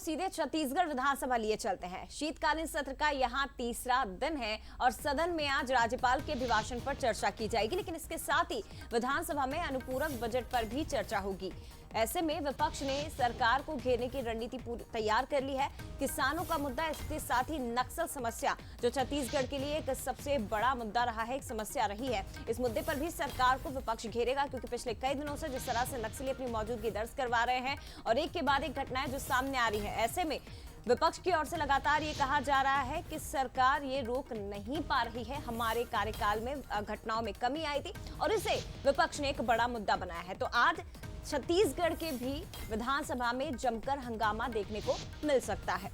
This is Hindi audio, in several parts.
सीधे छत्तीसगढ़ विधानसभा लिए चलते हैं। शीतकालीन सत्र का यहां तीसरा दिन है और सदन में आज राज्यपाल के अभिभाषण पर चर्चा की जाएगी, लेकिन इसके साथ ही विधानसभा में अनुपूरक बजट पर भी चर्चा होगी। ऐसे में विपक्ष ने सरकार को घेरने की रणनीति तैयार कर ली है। किसानों का मुद्दा, इसके साथ ही नक्सल समस्या, जो छत्तीसगढ़ के लिए एक सबसे बड़ा मुद्दा रहा है, एक समस्या रही है, इस मुद्दे पर भी सरकार को विपक्ष घेरेगा, क्योंकि पिछले कई दिनों से जिस तरह से नक्सली अपनी मौजूदगी दर्ज करवा रहे हैं और एक के बाद एक घटनाएं जो सामने आ रही है, ऐसे में विपक्ष की ओर से लगातार ये कहा जा रहा है कि सरकार ये रोक नहीं पा रही है। हमारे कार्यकाल में घटनाओं में कमी आई थी और इसे विपक्ष ने एक बड़ा मुद्दा बनाया है। तो आज छत्तीसगढ़ के भी विधानसभा में जमकर हंगामा देखने को मिल सकता है।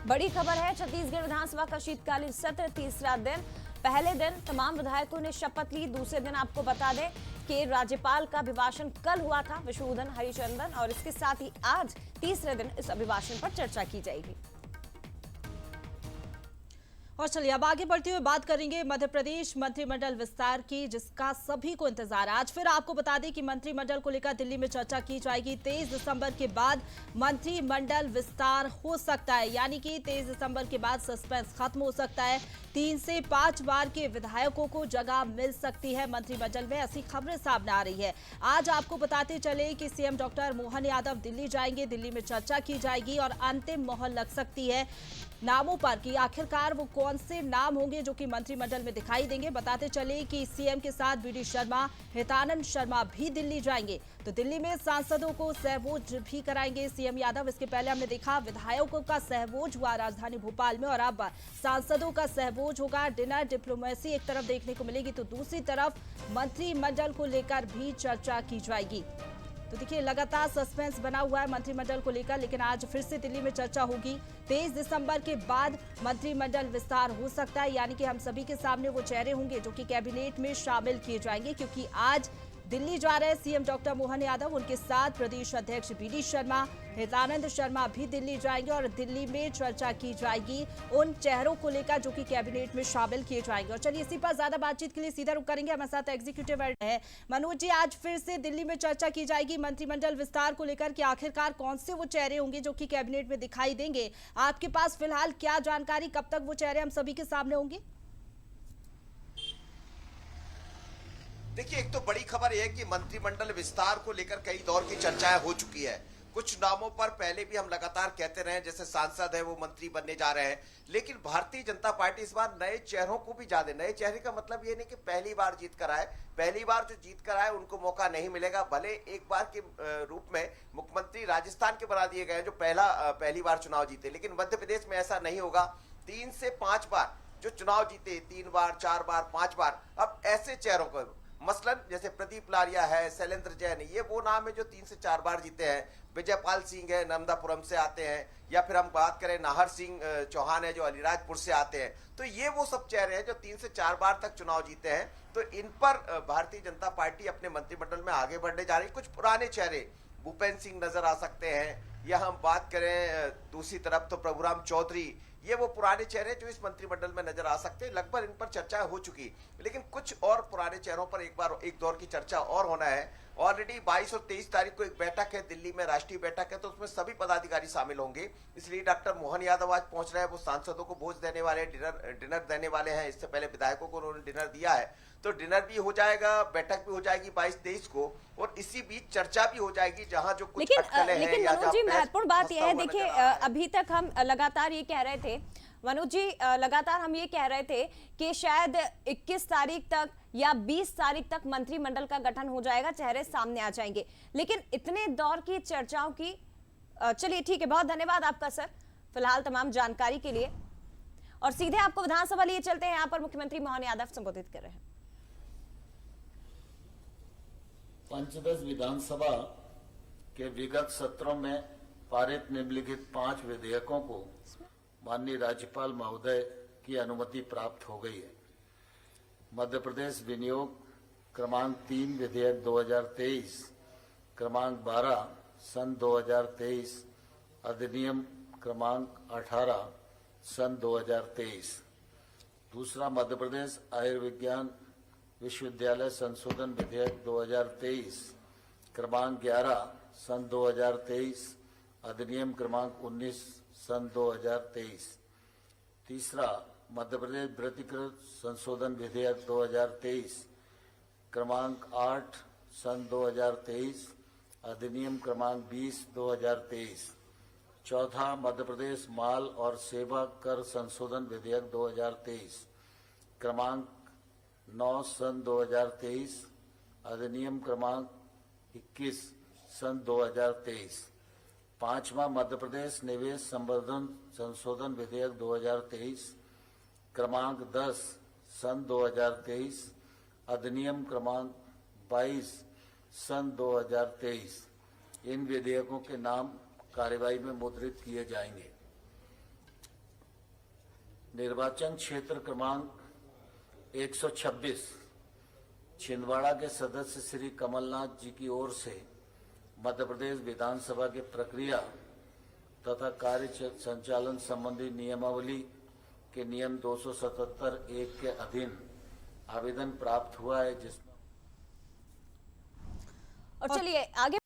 बड़ी खबर है, छत्तीसगढ़ विधानसभा का शीतकालीन सत्र तीसरा दिन। पहले दिन तमाम विधायकों ने शपथ ली। दूसरे दिन आपको बता दें कि राज्यपाल का अभिभाषण कल हुआ था, विष्णुवर्धन हरिचंदन, और इसके साथ ही आज तीसरे दिन इस अभिभाषण पर चर्चा की जाएगी। और चलिए अब आगे बढ़ते हुए बात करेंगे मध्य प्रदेश मंत्रिमंडल विस्तार की, जिसका सभी को इंतजार है। आज फिर आपको बता दें कि मंत्रिमंडल को लेकर दिल्ली में चर्चा की जाएगी। 23 दिसंबर के बाद मंत्रिमंडल विस्तार हो सकता है, यानी कि 23 दिसंबर के बाद सस्पेंस खत्म हो सकता है। 3 से 5 बार के विधायकों को जगह मिल सकती है मंत्रिमंडल में, ऐसी खबरें सामने आ रही है। आज आपको बताते चले कि सीएम डॉक्टर मोहन यादव दिल्ली जाएंगे। दिल्ली में चर्चा की जाएगी और अंतिम मोहर लग सकती है नामों पर कि आखिरकार वो कौन से नाम होंगे जो कि मंत्रिमंडल में दिखाई देंगे। बताते चले कि सीएम के साथ बीडी शर्मा, हितानंद शर्मा भी दिल्ली जाएंगे। तो दिल्ली में सांसदों को सहभोज भी कराएंगे सीएम यादव। इसके पहले हमने देखा विधायकों का सहभोज हुआ राजधानी भोपाल में, और अब सांसदों का सहभोज होगा। डिनर डिप्लोमेसी एक तरफ देखने को मिलेगी, तो दूसरी तरफ मंत्रिमंडल को लेकर भी चर्चा की जाएगी। तो देखिए, लगातार सस्पेंस बना हुआ है मंत्रिमंडल को लेकर, लेकिन आज फिर से दिल्ली में चर्चा होगी। 23 दिसंबर के बाद मंत्रिमंडल विस्तार हो सकता है, यानी कि हम सभी के सामने वो चेहरे होंगे जो कि कैबिनेट में शामिल किए जाएंगे, क्योंकि आज दिल्ली जा रहे हैं सीएम डॉक्टर मोहन यादव। उनके साथ प्रदेश अध्यक्ष बीडी शर्मा, हितानंद शर्मा भी दिल्ली जाएंगे और दिल्ली में चर्चा की जाएगी उन चेहरों को लेकर जो कि कैबिनेट में शामिल किए जाएंगे। और चलिए इसी पर ज्यादा बातचीत के लिए सीधा रुख करेंगे। हमारे साथ एग्जीक्यूटिव है मनोज जी। आज फिर से दिल्ली में चर्चा की जाएगी मंत्रिमंडल विस्तार को लेकर कि आखिरकार कौन से वो चेहरे होंगे जो कि कैबिनेट में दिखाई देंगे। आपके पास फिलहाल क्या जानकारी, कब तक वो चेहरे हम सभी के सामने होंगे? देखिए, एक तो बड़ी खबर यह है कि मंत्रिमंडल विस्तार को लेकर कई दौर की चर्चाएं हो चुकी है। कुछ नामों पर पहले भी हम लगातार कहते रहे, जैसे सांसद है वो मंत्री बनने जा रहे हैं, लेकिन भारतीय जनता पार्टी इस बार नए चेहरों को भी ज्यादा, नए चेहरे का मतलब ये नहीं कि पहली बार जीत कर आए, पहली बार जो जीत कर आए उनको मौका नहीं मिलेगा। भले एक बार के रूप में मुख्यमंत्री राजस्थान के बना दिए गए जो पहली बार चुनाव जीते, लेकिन मध्य प्रदेश में ऐसा नहीं होगा। 3 से 5 बार जो चुनाव जीते, 3 बार, 4 बार, 5 बार, अब ऐसे चेहरों को, मसलन जैसे प्रदीप लारिया है, शैलेंद्र जैन, ये वो नाम है जो 3 से 4 बार जीते हैं। विजयपाल सिंह है, नर्मदापुरम से आते हैं, या फिर हम बात करें नाहर सिंह चौहान है जो अलीराजपुर से आते हैं। तो ये वो सब चेहरे हैं जो 3 से 4 बार तक चुनाव जीते हैं। तो इन पर भारतीय जनता पार्टी अपने मंत्रिमंडल में आगे बढ़ने जा रही है। कुछ पुराने चेहरे, भूपेंद्र सिंह नजर आ सकते हैं, या हम बात करें दूसरी तरफ तो प्रभुराम चौधरी, ये वो पुराने चेहरे जो इस मंत्रिमंडल में नजर आ सकते हैं। लगभग इन पर चर्चा हो चुकी, लेकिन कुछ और पुराने चेहरों पर एक दौर की चर्चा और होना है। ऑलरेडी 22 और 23 तारीख को एक बैठक है दिल्ली में, राष्ट्रीय बैठक है, तो उसमें सभी पदाधिकारी शामिल होंगे। इसलिए डॉक्टर मोहन यादव आज पहुंच रहे हैं। वो सांसदों को भोज देने वाले, डिनर देने वाले हैं। इससे पहले विधायकों को उन्होंने डिनर दिया है, तो डिनर भी हो जाएगा, बैठक भी हो जाएगी 22-23 को, और इसी बीच चर्चा भी हो जाएगी जहां जो कुछ अटकलें हैं। लेकिन मनोज जी, महत्वपूर्ण बात यह है, देखिए अभी तक हम लगातार ये कह रहे थे, मनोज जी, लगातार हम ये कह रहे थे कि शायद 21 तारीख तक या 20 तारीख तक मंत्रिमंडल का गठन हो जाएगा, चेहरे सामने आ जाएंगे, लेकिन इतने दौर की चर्चाओं की, चलिए ठीक है, बहुत धन्यवाद आपका सर फिलहाल तमाम जानकारी के लिए। और सीधे आपको विधानसभा लिए चलते हैं, यहाँ पर मुख्यमंत्री मोहन यादव संबोधित कर रहे हैं। पंचदश विधानसभा के विगत सत्रों में पारित निम्नलिखित 5 विधेयकों को माननीय राज्यपाल महोदय की अनुमति प्राप्त हो गई है। मध्य प्रदेश विनियोग क्रमांक 3 विधेयक 2023, क्रमांक 12 सन 2023, अधिनियम क्रमांक 18 सन 2023, दूसरा, मध्य प्रदेश आयुर्विज्ञान विश्वविद्यालय संशोधन विधेयक 2023 क्रमांक 11 सन 2023 अधिनियम क्रमांक 19 सन 2023। तीसरा, मध्य प्रदेश वृत्तिकृत संशोधन विधेयक 2023 क्रमांक 8 सन 2023 अधिनियम क्रमांक 20 2023। चौथा, मध्य प्रदेश माल और सेवा कर संशोधन विधेयक 2023 क्रमांक 9 सन 2023 अधिनियम क्रमांक 21 सन 2023। पांचवा, मध्य प्रदेश निवेश संवर्धन संशोधन विधेयक 2023 क्रमांक 10 सन 2023 अधिनियम क्रमांक 22 सन 2023। इन विधेयकों के नाम कार्यवाही में मुद्रित किए जाएंगे। निर्वाचन क्षेत्र क्रमांक 126 छिंदवाड़ा के सदस्य श्री कमलनाथ जी की ओर से मध्य प्रदेश विधानसभा की प्रक्रिया तथा कार्य संचालन संबंधी नियमावली के नियम 277(1) के अधीन आवेदन प्राप्त हुआ है, जिसमें और चलिए आगे